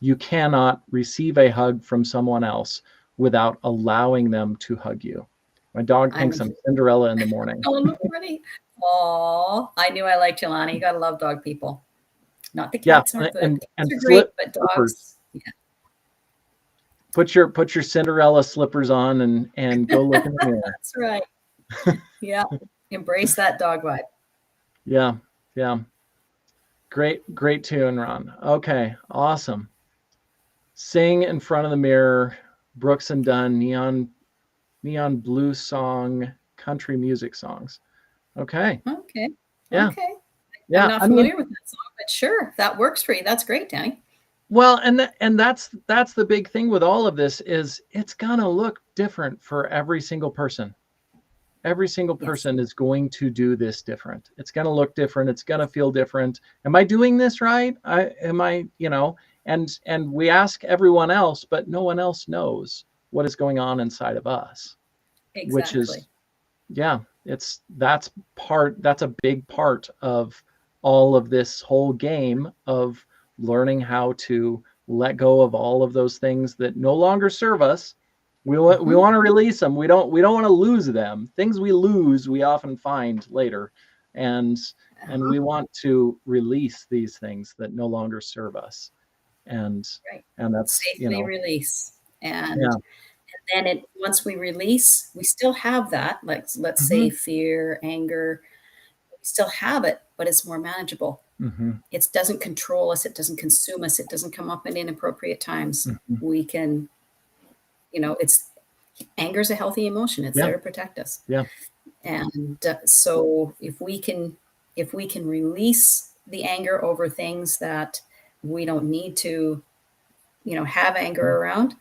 You cannot receive a hug from someone else without allowing them to hug you. My dog I'm thinks I'm Cinderella in the morning. oh, already. Oh, I knew I liked you, Lana. You got to love dog people. Not the Yeah, cats aren't good. Cats and are great, but slippers. dogs, yeah. Put your Cinderella slippers on and go look in the mirror. That's right. Yeah. Embrace that dog vibe. Yeah, yeah. Great tune, Ron. Okay, awesome. Sing in front of the mirror, Brooks and Dunn, neon blue song, country music songs. Okay. Okay. Yeah. Okay. I'm Yeah. not I mean, familiar with that song, but sure, if that works for you, that's great, Danny. well, and that's the big thing with all of this is it's gonna look different for every single person. Every single Yes. person is going to do this different. It's gonna look different. It's gonna feel different. Am I doing this right? And we ask everyone else, but no one else knows what is going on inside of us, which Exactly. is yeah, that's a big part of all of this whole game of learning how to let go of all of those things that no longer serve us. We Mhm. want to release them. We don't want to lose them. Things we lose, we often find later. And and Uh-huh. we want to release these things that no longer serve us. And Right. and that's, Safely release. yeah. And then once we release, we still have that, like let's say Hmm. fear, anger, we still have it, but it's more manageable. Hmm. It doesn't control us, it doesn't consume us, it doesn't come up at inappropriate times. Hmm. We can, it's anger is a healthy emotion. It's Yeah. there to protect us. Yeah. And so if we can release the anger over things that we don't need to, have anger around,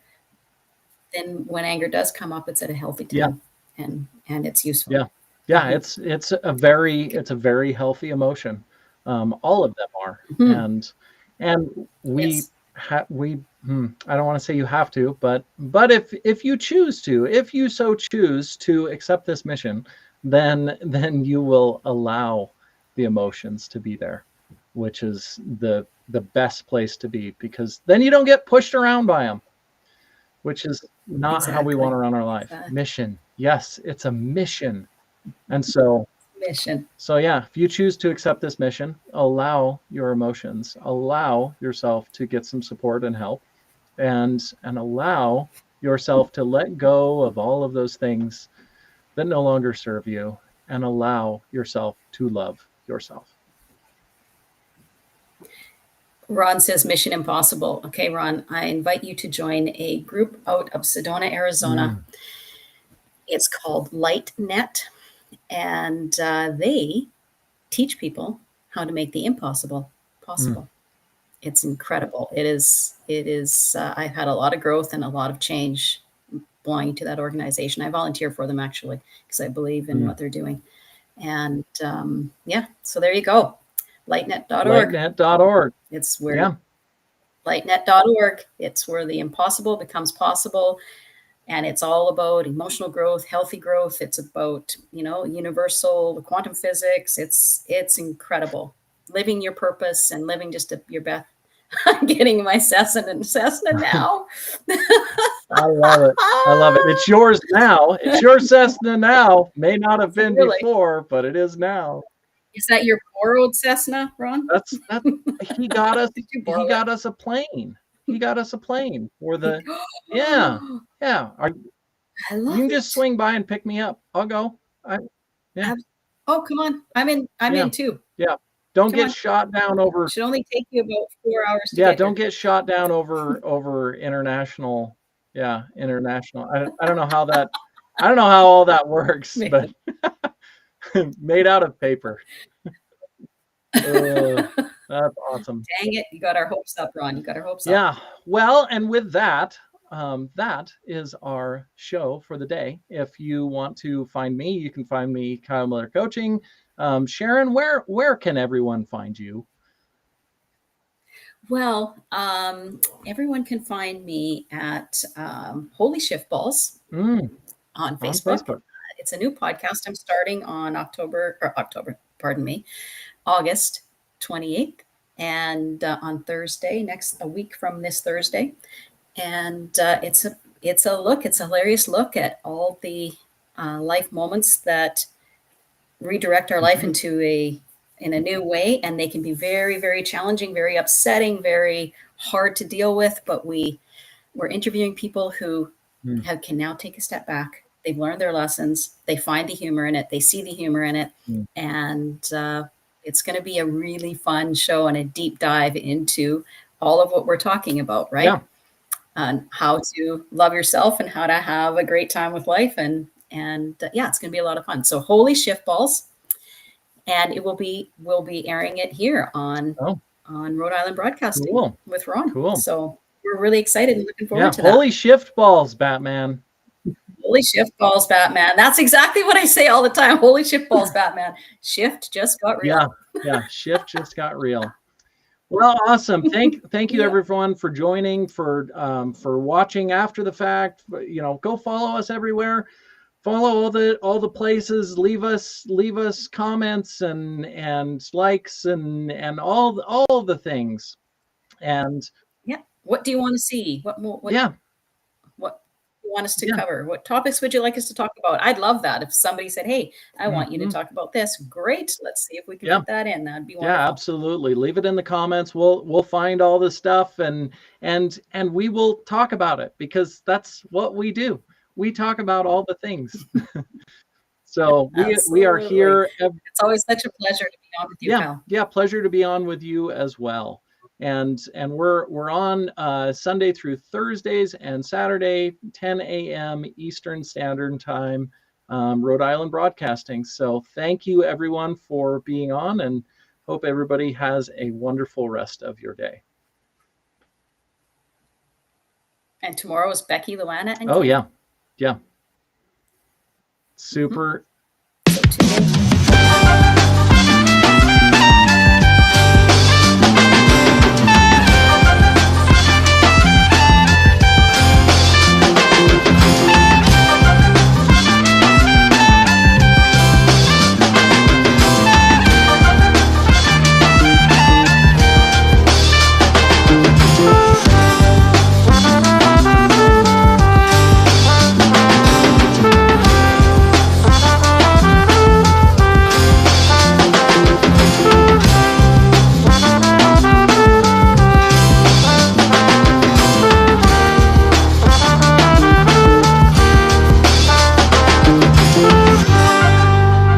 then when anger does come up, it's at a healthy Yeah. time and it's useful. Yeah. Yeah, Hmm. it's a very healthy emotion. All of them are. Hmm. And Yes. I don't want to say you have to, but if you choose to, if you so choose to accept this mission, then you will allow the emotions to be there, which is the best place to be because then you don't get pushed around by them. which is not how we want to run our life. Mission. Yes, it's a mission. And so yeah, if you choose to accept this mission, allow your emotions, allow yourself to get some support and help, and allow yourself to let go of all of those things that no longer serve you, and allow yourself to love yourself. Ron says Mission Impossible. Okay, Ron, I invite you to join a group out of Sedona, Arizona. It's called LightNet, and they teach people how to make the impossible possible. It's incredible. It is. I've had a lot of growth and a lot of change belonging to that organization. I volunteer for them actually because I believe in what they're doing. And yeah, so there you go. Lightnet.org. Lightnet.org. It's where lightnet.org. It's where the impossible becomes possible. And it's all about emotional growth, healthy growth. It's about, universal quantum physics. It's incredible. Living your purpose and living just your best. I'm getting my Cessna now. I love it. I love it. It's yours now. It's your Cessna now. May not have been before, but it is now. Is that your borrowed Cessna, Ron? That's he got us. He got us a plane. He got us a plane for the. Yeah. I love you can just swing by and pick me up. I'll go. Oh, come on. I'm in too. Yeah. Don't get shot down over. It should only take you about 4 hours. Don't get shot down over international. Yeah, international. I don't know how that. I don't know how all that works, but made out of paper. That's awesome. Dang it! You got our hopes up, Ron. You got our hopes up. Yeah. Well, and with that. That is our show for the day. If you want to find me, you can find me Kyle Miller Coaching. Sharon, where can everyone find you? Well, everyone can find me at Holy Shift Balls on Facebook. It's a new podcast I'm starting on August 28th, and on Thursday, a week from this Thursday. And it's a hilarious look at all the life moments that redirect our life in a new way. And they can be very, very challenging, very upsetting, very hard to deal with. But we're interviewing people who can now take a step back. They've learned their lessons. They find the humor in it. They see the humor in it. And it's going to be a really fun show and a deep dive into all of what we're talking about, right? Yeah. On how to love yourself and how to have a great time with life. And it's going to be a lot of fun. So Holy Shift Balls, and we'll be airing it here on Rhode Island Broadcasting with Ron. Cool. So we're really excited and looking forward to that. Holy Shift Balls, Batman. Holy Shift Balls, Batman. That's exactly what I say all the time. Holy Shift Balls, Batman. Shift just got real. Yeah. Shift just got real. Well, awesome. Thank you everyone for joining, for watching after the fact. Go follow us everywhere. Follow all the places. Leave us comments and likes and all the things. And what do you want to see? What more? What you want us to cover? What topics would you like us to talk about? I'd love that. If somebody said, "Hey, I want you to talk about this," great. Let's see if we can get that in. That'd be wonderful. Yeah, absolutely. Leave it in the comments. We'll find all the stuff and we will talk about it, because that's what we do. We talk about all the things. So we are here. It's always such a pleasure to be on with you, Kyle. Yeah, pleasure to be on with you as well. And we're on Sunday through Thursdays and Saturday, 10 a.m. Eastern Standard Time, Rhode Island Broadcasting. So thank you everyone for being on, and hope everybody has a wonderful rest of your day. And tomorrow is Becky, Luana, and Kim. Yeah. Super. So